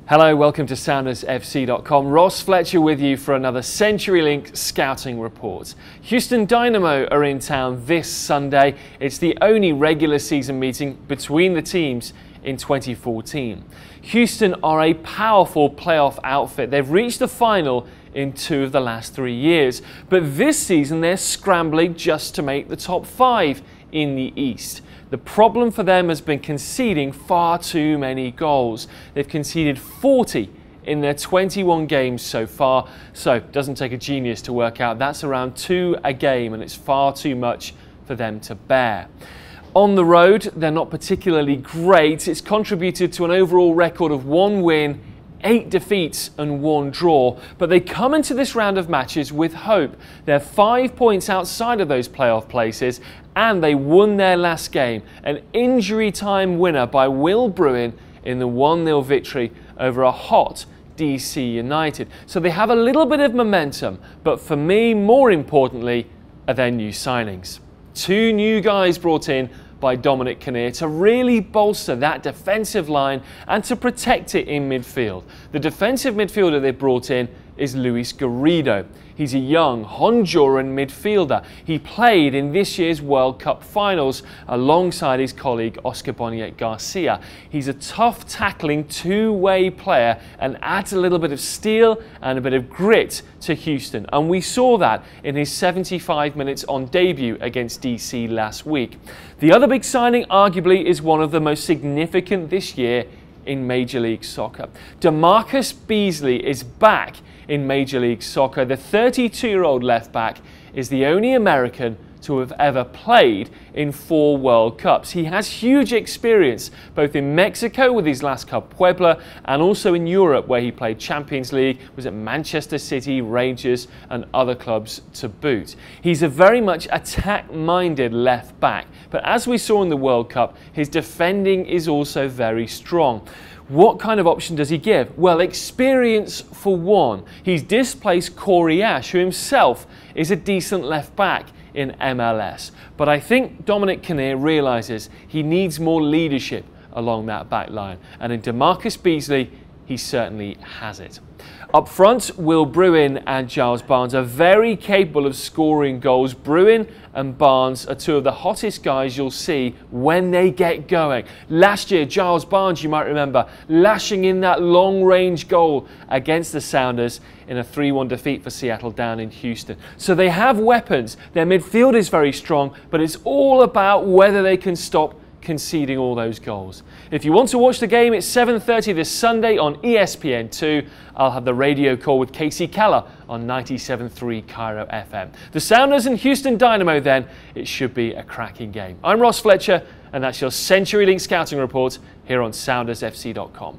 Hello, welcome to SoundersFC.com. Ross Fletcher with you for another CenturyLink Scouting Report. Houston Dynamo are in town this Sunday. It's the only regular season meeting between the teams in 2014. Houston are a powerful playoff outfit. They've reached the final in 2 of the last 3 years, but this season they're scrambling just to make the top 5 in the East. The problem for them has been conceding far too many goals. They've conceded 40 in their 21 games so far, so it doesn't take a genius to work out that's around 2 a game, and it's far too much for them to bear. On the road, they're not particularly great. It's contributed to an overall record of 1 win, 8 defeats and 1 draw, but they come into this round of matches with hope. They're 5 points outside of those playoff places, and they won their last game, an injury time winner by Will Bruin in the 1-0 victory over a hot DC United. So they have a little bit of momentum, but for me, more importantly, are their new signings. 2 new guys brought in by Dominic Kinnear to really bolster that defensive line and to protect it in midfield. The defensive midfielder they brought in is Luis Garrido. He's a young Honduran midfielder. He played in this year's World Cup finals alongside his colleague Oscar Boniek Garcia. He's a tough tackling 2-way player and adds a little bit of steel and a bit of grit to Houston, and we saw that in his 75 minutes on debut against DC last week. The other big signing arguably is one of the most significant this year in Major League Soccer. DeMarcus Beasley is back in Major League Soccer. The 32-year-old left back is the only American to have ever played in 4 World Cups. He has huge experience both in Mexico with his last club Puebla and also in Europe where he played Champions League, was at Manchester City, Rangers and other clubs to boot. He's a very much attack-minded left back, but as we saw in the World Cup, his defending is also very strong. What kind of option does he give? Well, experience for one. He's displaced Corey Ash, who himself is a decent left back in MLS. But I think Dominic Kinnear realises he needs more leadership along that back line. And in DeMarcus Beasley, he certainly has it. Up front, Will Bruin and Giles Barnes are very capable of scoring goals. Bruin and Barnes are 2 of the hottest guys you'll see when they get going. Last year, Giles Barnes, you might remember, lashing in that long-range goal against the Sounders in a 3-1 defeat for Seattle down in Houston. So they have weapons. Their midfield is very strong, but it's all about whether they can stop conceding all those goals. If you want to watch the game, it's 7:30 this Sunday on ESPN2. I'll have the radio call with Casey Keller on 97.3 Cairo FM. The Sounders and Houston Dynamo then, it should be a cracking game. I'm Ross Fletcher, and that's your CenturyLink Scouting Report here on SoundersFC.com.